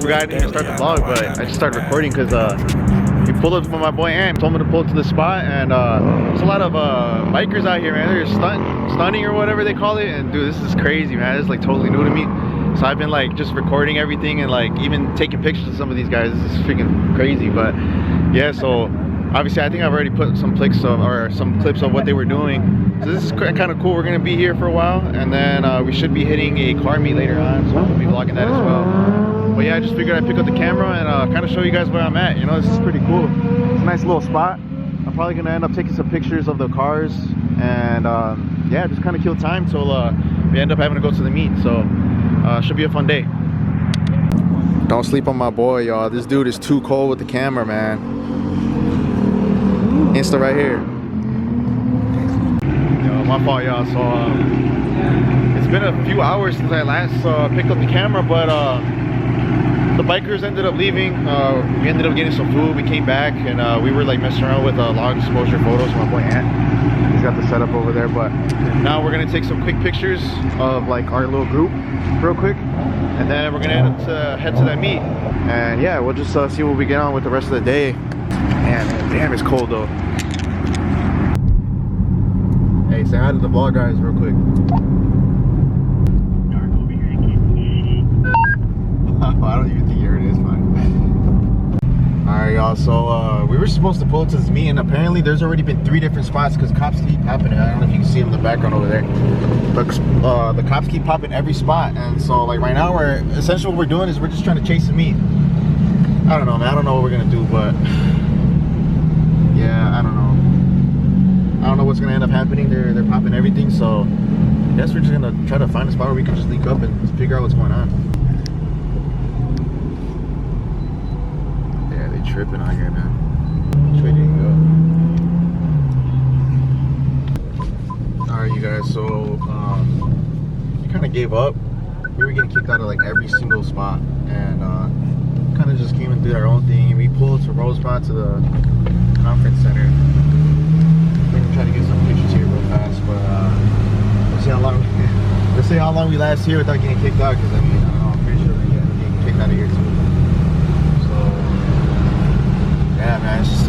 forgot I didn't even start the vlog, but I just started recording because he pulled up with my boy Ant, told me to pull up to the spot, and there's a lot of bikers out here, man. They're stunting or whatever they call it, and dude, this is crazy, man. This is like totally new to me. So I've been like just recording everything and like even taking pictures of some of these guys. This is freaking crazy. But yeah, so obviously I think I've already put some clips of what they were doing. So this is kind of cool. We're gonna be here for a while, and then we should be hitting a car meet later on, so I'll be vlogging that as well. But yeah, I just figured I'd pick up the camera and kind of show you guys where I'm at. You know, this is pretty cool. It's a nice little spot. I'm probably gonna end up taking some pictures of the cars and yeah, just kind of kill time till we end up having to go to the meet. So should be a fun day. Don't sleep on my boy, y'all. This dude is too cold with the camera, man. Insta right here. Yo, my fault, y'all. So it's been a few hours since I last picked up the camera, but the bikers ended up leaving. We ended up getting some food. We came back and we were like messing around with long exposure photos with my boy Ant. He's got the setup over there, but now we're gonna take some quick pictures of like our little group real quick, and then we're gonna head to that meet. And yeah, we'll just see what we get on with the rest of the day. And damn, it's cold though. Hey, say hi to the vlog guys real quick. I don't even think you heard it. It's fine. Alright, y'all. So we were supposed to pull up to this meet, and apparently there's already been 3 different spots because cops keep popping it. I don't know if you can see them in the background over there. But the cops keep popping every spot, and so like right now, essentially what we're doing is we're just trying to chase the meet. I don't know, man. I don't know what we're gonna do, but yeah, I don't know. I don't know what's gonna end up happening. They're popping everything, so I guess we're just gonna try to find a spot where we can just link up and figure out what's going on. Yeah, they tripping on here, man. Which way did you go? Alright, you guys, so we kind of gave up. We were getting kicked out of like every single spot, and kind of just came and did our own thing. We pulled to Rose Spot to the conference center. We're gonna try to get some pictures here real fast, but let's see how long we last here without getting kicked out, because I mean, I don't know, I'm pretty sure we're getting kicked out of here too. So yeah, man, it's just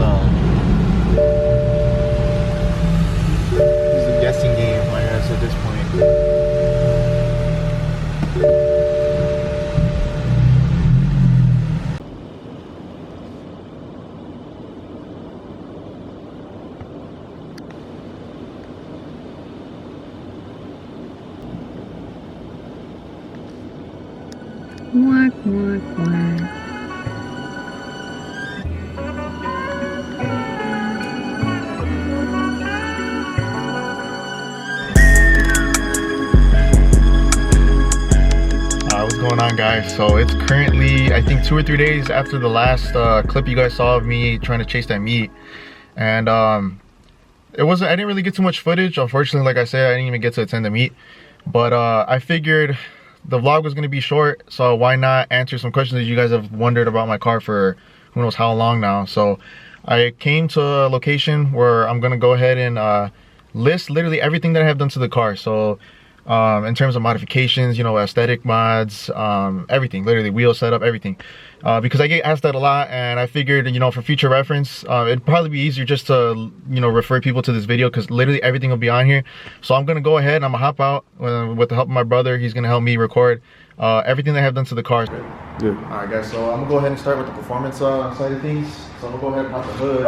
this is a guessing game, I guess, at this point. Quack, quack, quack. What's going on, guys? So it's currently, I think, 2 or 3 days after the last clip you guys saw of me trying to chase that meet, and I didn't really get too much footage, unfortunately. Like I said, I didn't even get to attend the meet, but I figured the vlog was going to be short, so why not answer some questions that you guys have wondered about my car for who knows how long now. So I came to a location where I'm going to go ahead and list literally everything that I have done to the car. So in terms of modifications, you know, aesthetic mods, everything, literally wheel setup, everything, because I get asked that a lot, and I figured, you know, for future reference, it'd probably be easier just to, you know, refer people to this video, because literally everything will be on here. So I'm gonna go ahead and I'm gonna hop out with the help of my brother. He's gonna help me record everything that I have done to the car. Yeah. All right, guys, so I'm gonna go ahead and start with the performance side of things. So I'm gonna go ahead and pop the hood.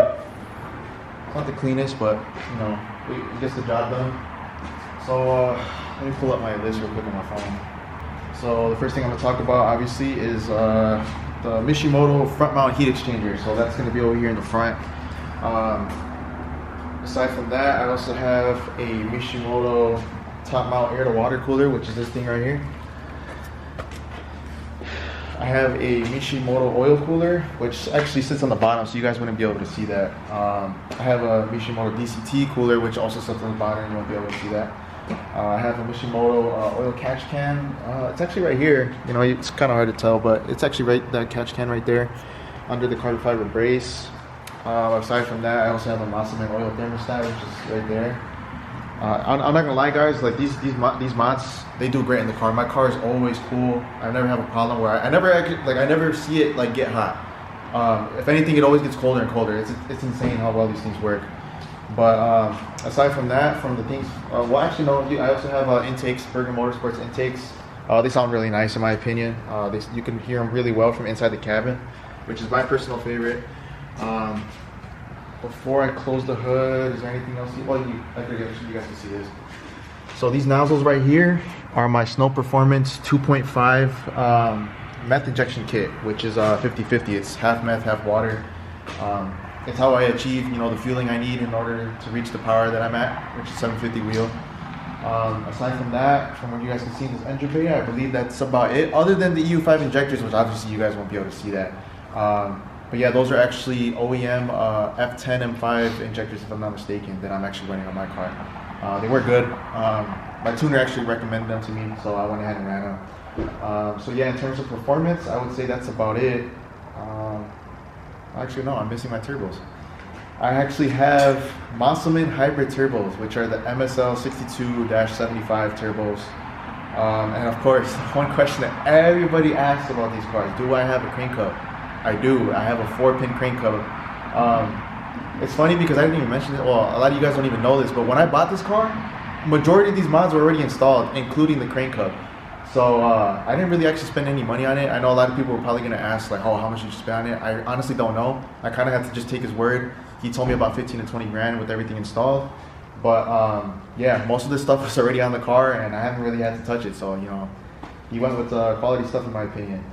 It's not the cleanest, but you know, it gets the job done. So let me pull up my list real quick on my phone. So the first thing I'm going to talk about, obviously, is the Mishimoto front mount heat exchanger. So that's going to be over here in the front. Aside from that, I also have a Mishimoto top mount air to water cooler, which is this thing right here. I have a Mishimoto oil cooler, which actually sits on the bottom, so you guys wouldn't be able to see that. I have a Mishimoto DCT cooler, which also sits on the bottom, and you won't be able to see that. I have a Mishimoto oil catch can. It's actually right here. You know, it's kind of hard to tell, but it's actually right, that catch can right there under the carbon fiber brace. Aside from that, I also have a Masaman oil thermostat, which is right there. I'm not gonna lie, guys. Like these mods, they do great in the car. My car is always cool. I never have a problem where I never see it like get hot. If anything, it always gets colder and colder. It's insane how well these things work. But aside from that, from the things, well, actually no, I also have intakes, Berger Motorsports intakes. They sound really nice in my opinion. You can hear them really well from inside the cabin, which is my personal favorite. Before I close the hood, is there anything else? Well, I think you guys can see this. So these nozzles right here are my Snow Performance 2.5 meth injection kit, which is 50-50. It's half meth, half water. It's how I achieve, the fueling I need in order to reach the power that I'm at, which is 750 wheel. Aside from that, from what you guys can see in this engine bay, I believe that's about it. Other than the EU5 injectors, which obviously you guys won't be able to see that. But yeah, those are actually OEM F10 M5 injectors, if I'm not mistaken, that I'm actually running on my car. They work good. My tuner actually recommended them to me, so I went ahead and ran them. So yeah, in terms of performance, I would say that's about it. Actually, no, I'm missing my turbos. I actually have Musselman hybrid turbos, which are the MSL 62-75 turbos. And of course, one question that everybody asks about these cars: do I have a crank hub? I do. I have a 4-pin crank hub. It's funny because I didn't even mention it. Well, a lot of you guys don't even know this, but when I bought this car, majority of these mods were already installed, including the crank hub. So I didn't really actually spend any money on it. I know a lot of people were probably going to ask, like, oh, how much did you spend on it? I honestly don't know. I kind of have to just take his word. He told me about 15 to 20 grand with everything installed. But yeah, most of this stuff was already on the car, and I haven't really had to touch it. So, he went with quality stuff in my opinion.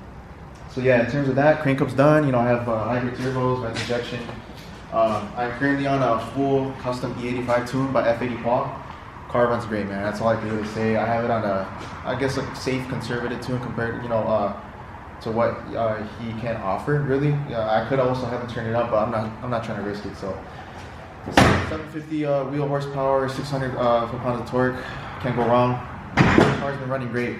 So yeah, in terms of that, crank hub's done. I have hybrid turbos, vent injection. I'm currently on a full custom E85 tune by F82. Car runs great, man. That's all I can really say. I have it on a safe, conservative tune compared, to what he can offer. Really, I could also have him turn it up, but I'm not trying to risk it. So, 750 wheel horsepower, 600 foot-pounds of torque. Can't go wrong. The car's been running great.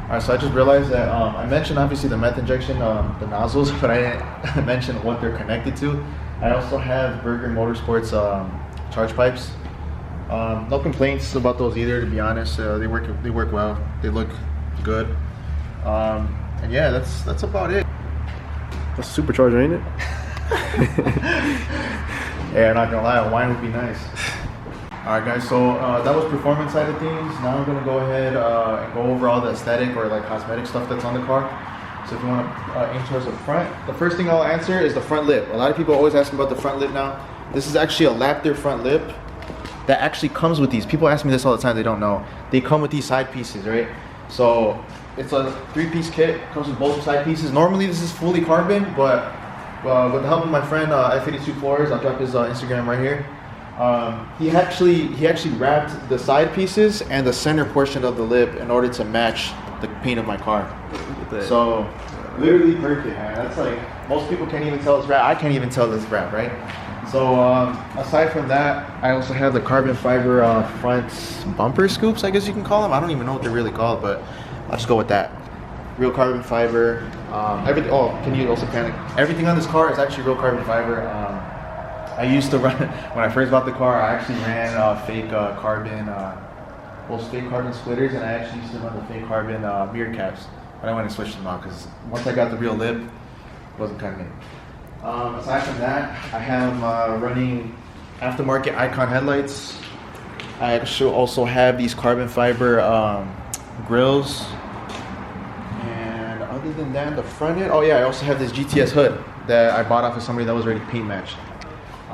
Alright, so I just realized that I mentioned obviously the meth injection, the nozzles, but I didn't mention what they're connected to. I also have Berger Motorsports charge pipes. No complaints about those either, to be honest. They work well. They look good. And yeah, that's about it. That's a supercharger, ain't it? Yeah, I'm not gonna lie, a wine would be nice. Alright guys, so that was performance side of things. Now I'm gonna go ahead and go over all the aesthetic or like cosmetic stuff that's on the car. So if you want to aim towards the front, the first thing I'll answer is the front lip. A lot of people always ask me about the front lip now. This is actually a Lapter front lip that actually comes with these. People ask me this all the time, they don't know. They come with these side pieces, right? So it's a 3-piece kit, comes with both side pieces. Normally this is fully carbon, but with the help of my friend F82 Floors, I'll drop his Instagram right here. He actually wrapped the side pieces and the center portion of the lip in order to match the paint of my car. So literally perfect, man. That's like, most people can't even tell it's wrapped. I can't even tell it's wrapped, right? So aside from that, I also have the carbon fiber front bumper scoops, I guess you can call them. I don't even know what they're really called, but I'll just go with that. Real carbon fiber. Can you also panic? Everything on this car is actually real carbon fiber. I used to run, when I first bought the car, I actually ran fake carbon, fake carbon splitters, and I actually used to run the fake carbon mirror caps. But I went and switched them out because once I got the real lip, it wasn't cutting it. Aside from that, I have running aftermarket Icon headlights. I actually also have these carbon fiber grills. And other than that, the front end, I also have this GTS hood that I bought off of somebody that was already paint matched.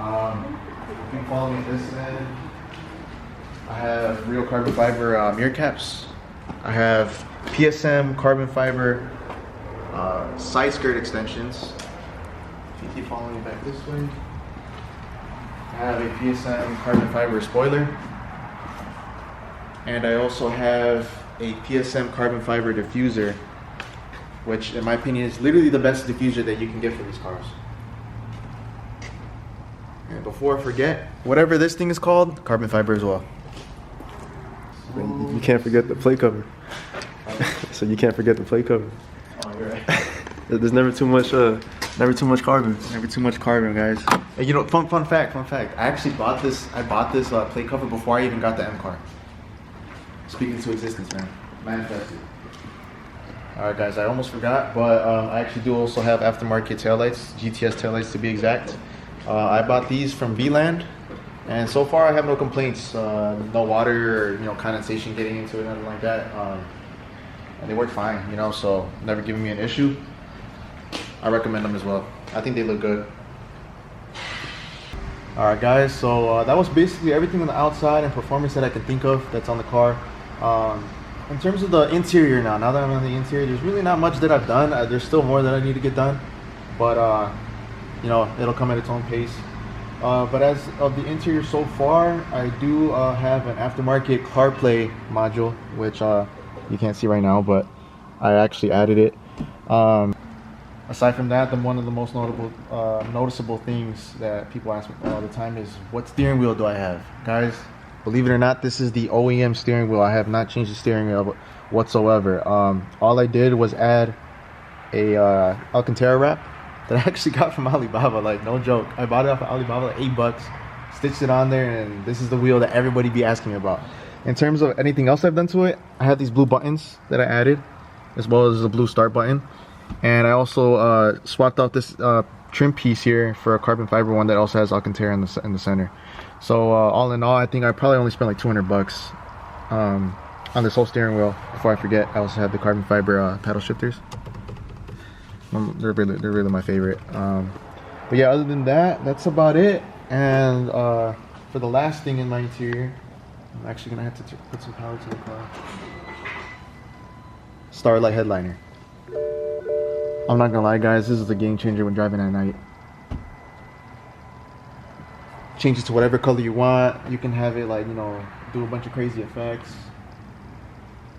If you follow me this end, I have real carbon fiber mirror caps. I have PSM carbon fiber side skirt extensions. If you keep following me back this way, I have a PSM carbon fiber spoiler. And I also have a PSM carbon fiber diffuser, which in my opinion is literally the best diffuser that you can get for these cars. And before I forget, whatever this thing is called, carbon fiber as well. You can't forget the plate cover. So you can't forget the plate cover. Oh, you're right. There's never too much Never too much carbon. Never too much carbon, guys. Hey, you know, fun fact. I actually bought this. I bought this plate cover before I even got the M car. Speaking to existence, man. Manifested. All right, guys. I almost forgot, but I actually do also have aftermarket taillights, GTS taillights to be exact. I bought these from V-Land, and so far I have no complaints. No water or condensation getting into it, nothing like that. And they work fine, so never given me an issue. I recommend them as well. I think they look good. All right, guys, so that was basically everything on the outside and performance that I can think of that's on the car. In terms of the interior now that I'm on the interior, there's really not much that I've done. There's still more that I need to get done, but it'll come at its own pace. But as of the interior so far, I do have an aftermarket CarPlay module, which you can't see right now, but I actually added it. Aside from that, one of the most noticeable things that people ask me all the time is, what steering wheel do I have? Guys, believe it or not, this is the OEM steering wheel. I have not changed the steering wheel whatsoever. All I did was add a Alcantara wrap that I actually got from Alibaba, like no joke. I bought it off of Alibaba, like $8, stitched it on there, and this is the wheel that everybody be asking me about. In terms of anything else I've done to it, I have these blue buttons that I added, as well as the blue start button. And I also swapped out this trim piece here for a carbon fiber one that also has Alcantara in the center. So all in all, I think I probably only spent like $200 on this whole steering wheel. Before I forget, I also have the carbon fiber paddle shifters. They're really my favorite. But yeah, other than that, that's about it. And for the last thing in my interior, I'm actually gonna have to put some power to the car. Starlight headliner. I'm not gonna lie, guys, this is a game changer when driving at night. Change it to whatever color you want. You can have it like, do a bunch of crazy effects.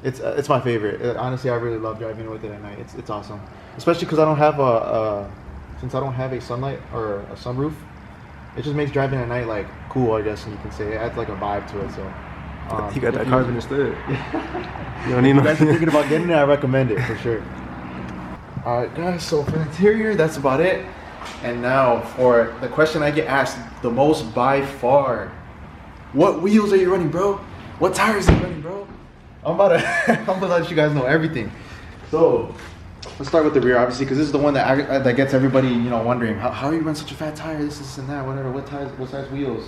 It's my favorite. Honestly, I really love driving with it at night. It's awesome, especially because I don't have since I don't have a sunlight or a sunroof. It just makes driving at night like cool, I guess, and you can say it adds like a vibe to it. So you got that carbon instead. You don't need if you guys are thinking about getting it, I recommend it for sure. Alright guys, so for the interior, that's about it. And now for the question I get asked the most by far. What wheels are you running, bro? What tires are you running, bro? I'm about to let you guys know everything. So let's start with the rear, obviously, because this is the one that gets everybody, wondering how you run such a fat tire, this and that, whatever, what size wheels.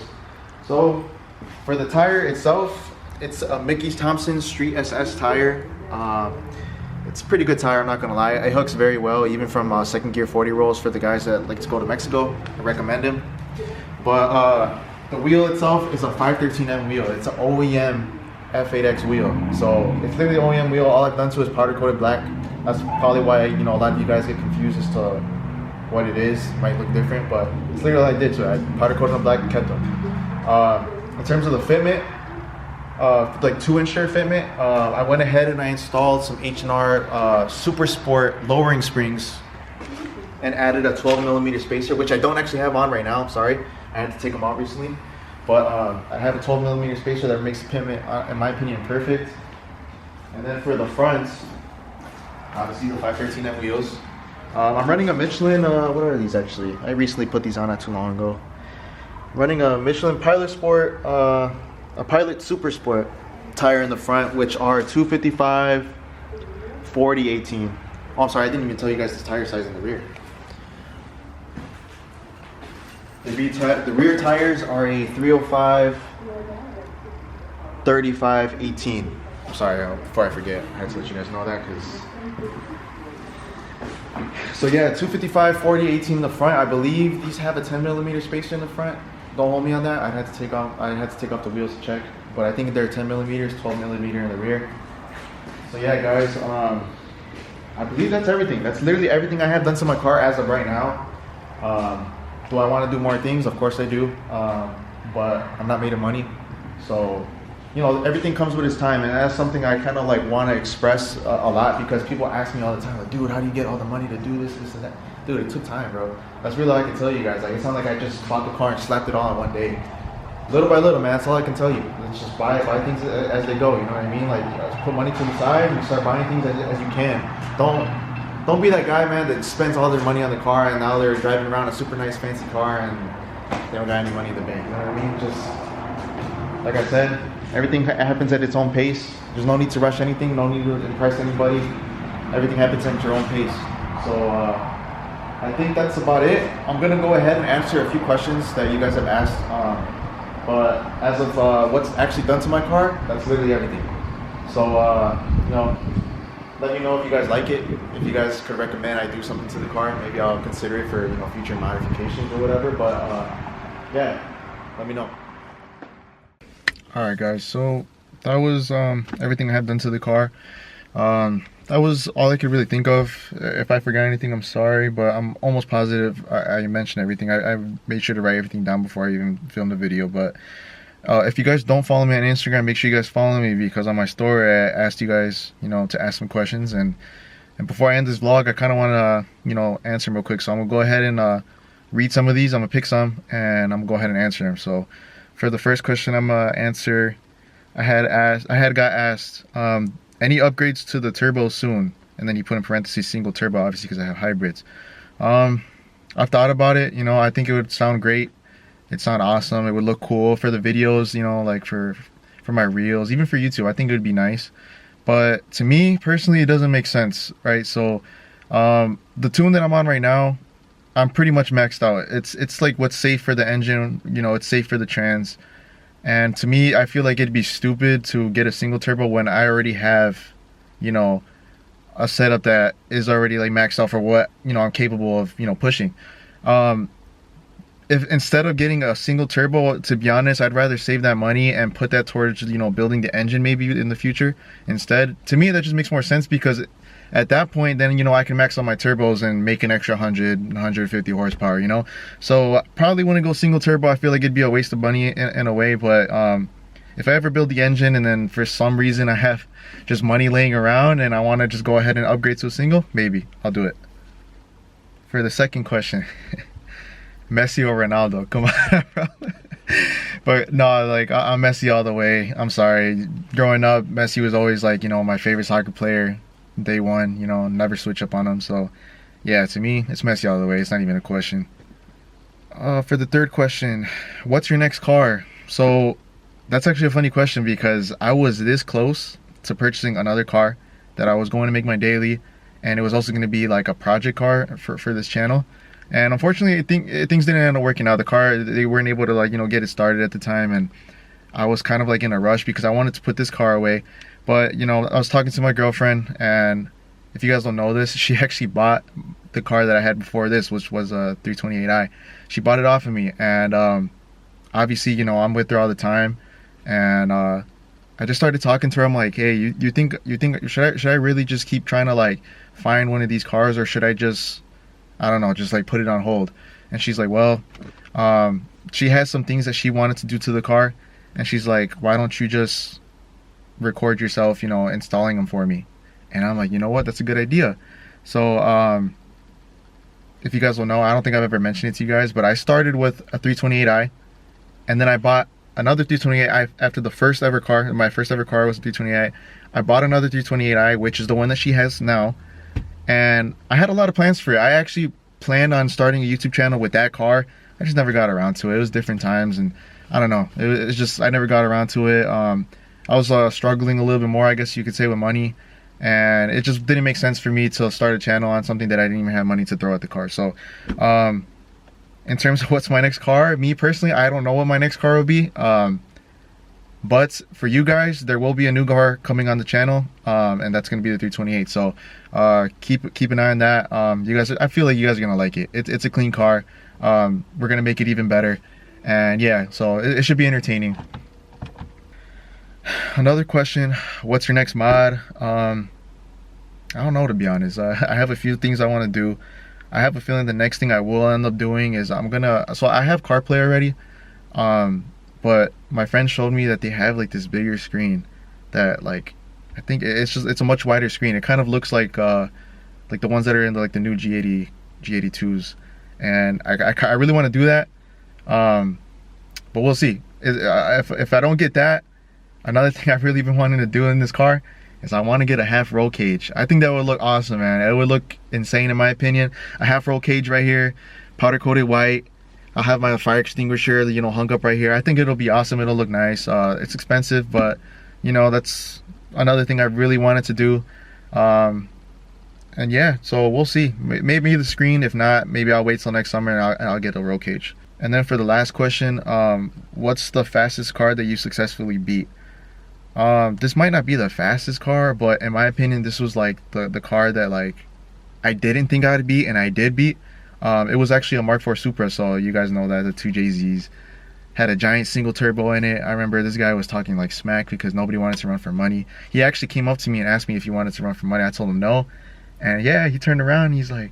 So for the tire itself, it's a Mickey Thompson Street SS tire. It's a pretty good tire, I'm not gonna lie. It hooks very well, even from second gear 40 rolls for the guys that like to go to Mexico. I recommend him. But the wheel itself is a 513M wheel. It's an OEM F8X wheel. So it's literally an OEM wheel. All I've done to it is powder coated black. That's probably why a lot of you guys get confused as to what it is. It might look different, but it's literally what I did to it. I powder coated them black and kept them. In terms of the fitment, like 2-inch fitment, I went ahead and I installed some H&R Super Sport lowering springs and added a 12mm spacer, which I don't actually have on right now. I'm sorry, I had to take them out recently. But I have a 12mm spacer that makes the fitment, in my opinion, perfect. And then for the fronts, obviously the 513M wheels. I'm running a Michelin, what are these actually? I recently put these on not too long ago. Running a Michelin Pilot Sport, a Pilot Super Sport tire in the front, which are 255 40 18. Oh, I'm sorry, I didn't even tell you guys the tire size in the rear. The rear tires are a 305 35 18. I'm sorry, before I forget, I had to let you guys know that so yeah, 255 40 18 in the front. I believe these have a 10mm spacer in the front. Don't hold me on that. I had to take off the wheels to check, but I think they're 10mm, 12mm in the rear. So yeah, guys, I believe that's everything. That's literally everything I have done to my car as of right now. Do I want to do more things? Of course I do, but I'm not made of money, so everything comes with its time, and that's something I kind of like want to express a lot, because people ask me all the time, like, dude, how do you get all the money to do this and that? Dude, it took time, bro. That's really all I can tell you guys. Like, it's not like I just bought the car and slapped it all in one day. Little by little, man, that's all I can tell you. Let's just buy things as they go, you know what I mean? Like, put money to the side and start buying things as you can. don't be that guy, man, that spends all their money on the car and now they're driving around a super nice fancy car and they don't got any money in the bank. You know what I mean? Just like I said, everything happens at its own pace. There's no need to rush anything. No need to impress anybody. Everything happens at your own pace. So I think that's about it. I'm gonna go ahead and answer a few questions that you guys have asked. But as of what's actually done to my car, that's literally everything. So you know, let me know if you guys like it. If you guys could recommend I do something to the car, maybe I'll consider it for future modifications or whatever. But yeah, let me know. All right, guys. So that was everything I have done to the car. That was all I could really think of. If I forgot anything, I'm sorry, but I'm almost positive I mentioned everything. I made sure to write everything down before I even filmed the video. But if you guys don't follow me on Instagram, make sure you guys follow me, because on my story I asked you guys, to ask some questions. And before I end this vlog, I kind of want to, answer them real quick. So I'm gonna go ahead and read some of these. I'm gonna pick some and I'm gonna go ahead and answer them. So for the first question, I'm gonna answer. I got asked. Any upgrades to the turbo soon? And then you put in parentheses single turbo, obviously because I have hybrids. I've thought about it. I think it would sound great. It'd sound awesome. It would look cool for the videos, like for my reels, even for YouTube. I think it would be nice. But to me personally, it doesn't make sense, right? So the tune that I'm on right now, I'm pretty much maxed out. It's like what's safe for the engine. It's safe for the trans. And to me, I feel like it'd be stupid to get a single turbo when I already have, a setup that is already like maxed out for what, I'm capable of, pushing. If instead of getting a single turbo, to be honest, I'd rather save that money and put that towards, building the engine maybe in the future instead. To me, that just makes more sense, because at that point, then, I can max out my turbos and make an extra 150 horsepower, So probably wouldn't go single turbo. I feel like it'd be a waste of money in a way. But if I ever build the engine and then for some reason I have just money laying around and I want to just go ahead and upgrade to a single, maybe I'll do it. For the second question, Messi or Ronaldo? Come on, bro. But no, like I'm Messi all the way. I'm sorry. Growing up, Messi was always like, my favorite soccer player. Day one, never switch up on him. So yeah, to me, it's Messi all the way. It's not even a question. For the third question, what's your next car? So that's actually a funny question, because I was this close to purchasing another car that I was going to make my daily, and it was also going to be like a project car for this channel. And unfortunately, I think things didn't end up working out. The car, they weren't able to get it started at the time, and I was kind of like in a rush because I wanted to put this car away. But I was talking to my girlfriend, and if you guys don't know this, she actually bought the car that I had before this, which was a 328i. She bought it off of me, and obviously, I'm with her all the time, and I just started talking to her. I'm like, hey, you think should I really just keep trying to find one of these cars, or should I just, I don't know, just put it on hold? And she's like, well, she has some things that she wanted to do to the car, and she's like, why don't you just record yourself, installing them for me? And I'm like, you know what, that's a good idea. So if you guys will know, I don't think I've ever mentioned it to you guys, but I started with a 328i, and then I bought another 328i after the first ever car. My first ever car was a 328i. I bought another 328i, which is the one that she has now, and I had a lot of plans for it. I actually planned on starting a YouTube channel with that car. I just never got around to it. It was different times, and I don't know, it's just I never got around to it. I was struggling a little bit more, I guess you could say, with money, and it just didn't make sense for me to start a channel on something that I didn't even have money to throw at the car. So in terms of what's my next car, me personally, I don't know what my next car will be, but for you guys, there will be a new car coming on the channel, and that's going to be the 328. So keep an eye on that. You guys, I feel like you guys are going to like it. It's a clean car. We're going to make it even better, and yeah, so it should be entertaining. Another question, what's your next mod? I don't know, to be honest. I have a few things I want to do. I have a feeling the next thing I will end up doing is so I have CarPlay already, but my friend showed me that they have this bigger screen that I think it's a much wider screen. It kind of looks like the ones that are in the new G82s, and I really want to do that, but we'll see. If I don't get that, another thing I've really been wanting to do in this car is I want to get a half roll cage. I think that would look awesome, man. It would look insane in my opinion. A half roll cage right here, powder coated white. I'll have my fire extinguisher, you know, hung up right here. I think it'll be awesome. It'll look nice. It's expensive, but you know, that's another thing I really wanted to do. And yeah, so we'll see. Maybe the screen. If not, maybe I'll wait till next summer and I'll get a roll cage. And then for the last question, what's the fastest car that you successfully beat? This might not be the fastest car, but in my opinion, this was like the car that like I didn't think I'd beat and I did beat. It was actually a Mark IV Supra, so you guys know that the 2JZs had a giant single turbo in it. I remember this guy was talking like smack because nobody wanted to run for money. He actually came up to me and asked me if he wanted to run for money. I told him no. And yeah, he turned around and he's like,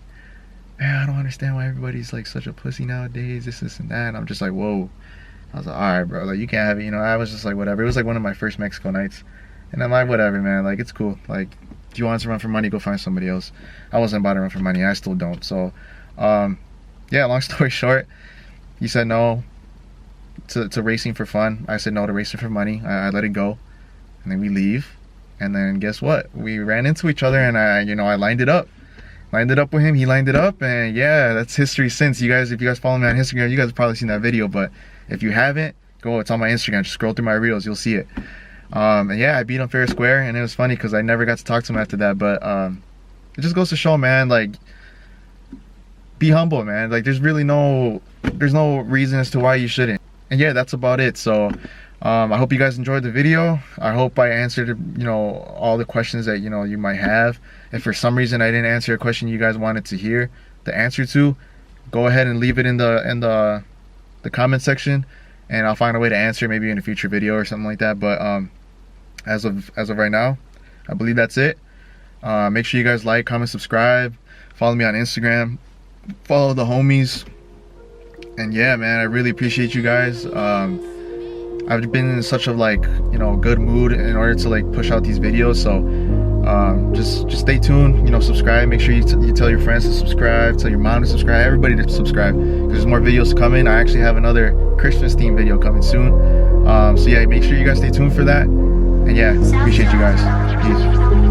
man, I don't understand why everybody's like such a pussy nowadays, this and that. And I'm just like, whoa. I was like, all right, bro, like you can't have it, you know. I was just like, whatever. It was like one of my first Mexico nights. And I'm like, whatever, man, like it's cool. Like, if you want to run for money, go find somebody else. I wasn't about to run for money. I still don't. So, yeah, long story short, he said no to racing for fun. I said no to racing for money. I let it go. And then we leave. And then guess what? We ran into each other and I lined it up. Lined it up with him, he lined it up, and yeah, that's history since. If you guys follow me on Instagram, you guys have probably seen that video, but if you haven't, it's on my Instagram. Just scroll through my reels, you'll see it. And yeah, I beat him fair and square, and it was funny because I never got to talk to him after that, but it just goes to show, man, like, be humble, man. Like, there's no reason as to why you shouldn't. And yeah, that's about it. So I hope you guys enjoyed the video. I hope I answered, you know, all the questions that, you know, you might have. If for some reason I didn't answer a question you guys wanted to hear the answer to, go ahead and leave it in the comment section, and I'll find a way to answer maybe in a future video or something like that. But as of right now, I believe that's it. Make sure you guys like, comment, subscribe, follow me on Instagram, follow the homies, and yeah, man, I really appreciate you guys. I've been in such a, like, you know, good mood in order to like push out these videos, so just stay tuned, you know, subscribe. Make sure you tell your friends to subscribe, tell your mom to subscribe, everybody to subscribe, because there's more videos coming. I actually have another Christmas themed video coming soon, so yeah, make sure you guys stay tuned for that. And yeah, appreciate you guys. Peace.